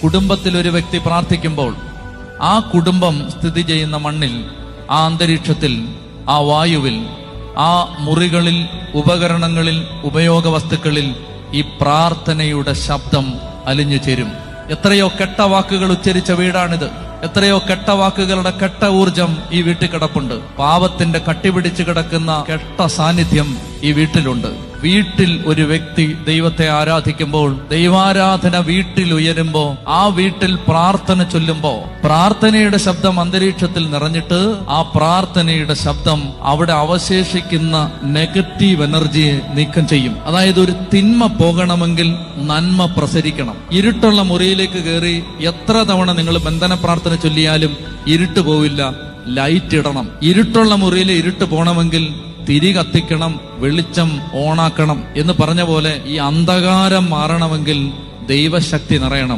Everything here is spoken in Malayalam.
കുടുംബത്തിൽ ഒരു വ്യക്തി പ്രാർത്ഥിക്കുമ്പോൾ ആ കുടുംബം സ്ഥിതി ചെയ്യുന്ന മണ്ണിൽ, ആ അന്തരീക്ഷത്തിൽ, ആ വായുവിൽ, ആ മുറികളിൽ, ഉപകരണങ്ങളിൽ, ഉപയോഗ വസ്തുക്കളിൽ ഈ പ്രാർത്ഥനയുടെ ശബ്ദം അലിഞ്ഞു ചേരും. എത്രയോ കെട്ട വാക്കുകൾ ഉച്ചരിച്ച വീടാണിത്. എത്രയോ കെട്ട വാക്കുകളുടെ കെട്ട ഊർജം ഈ വീട്ടിൽ കിടപ്പുണ്ട്. പാപത്തിന്റെ കട്ടിപിടിച്ച് കിടക്കുന്ന കെട്ട സാന്നിധ്യം ഈ വീട്ടിലുണ്ട്. വീട്ടിൽ ഒരു വ്യക്തി ദൈവത്തെ ആരാധിക്കുമ്പോൾ, ദൈവാരാധന വീട്ടിൽ ഉയരുമ്പോ, ആ വീട്ടിൽ പ്രാർത്ഥന ചൊല്ലുമ്പോ, പ്രാർത്ഥനയുടെ ശബ്ദം അന്തരീക്ഷത്തിൽ നിറഞ്ഞിട്ട് ആ പ്രാർത്ഥനയുടെ ശബ്ദം അവിടെ അവശേഷിക്കുന്ന നെഗറ്റീവ് എനർജിയെ നീക്കം ചെയ്യും. അതായത് ഒരു തിന്മ പോകണമെങ്കിൽ നന്മ പ്രസരിക്കണം. ഇരുട്ടുള്ള മുറിയിലേക്ക് കയറി എത്ര തവണ നിങ്ങൾ ബന്ധന പ്രാർത്ഥന ചൊല്ലിയാലും ഇരുട്ട് പോവില്ല. ലൈറ്റ് ഇടണം. ഇരുട്ടുള്ള മുറിയിൽ ഇരുട്ട് പോകണമെങ്കിൽ തിരി കത്തിക്കണം, വെളിച്ചം ഓണാക്കണം എന്ന് പറഞ്ഞ പോലെ ഈ അന്ധകാരം മാറണമെങ്കിൽ ദൈവശക്തി നിറയണം.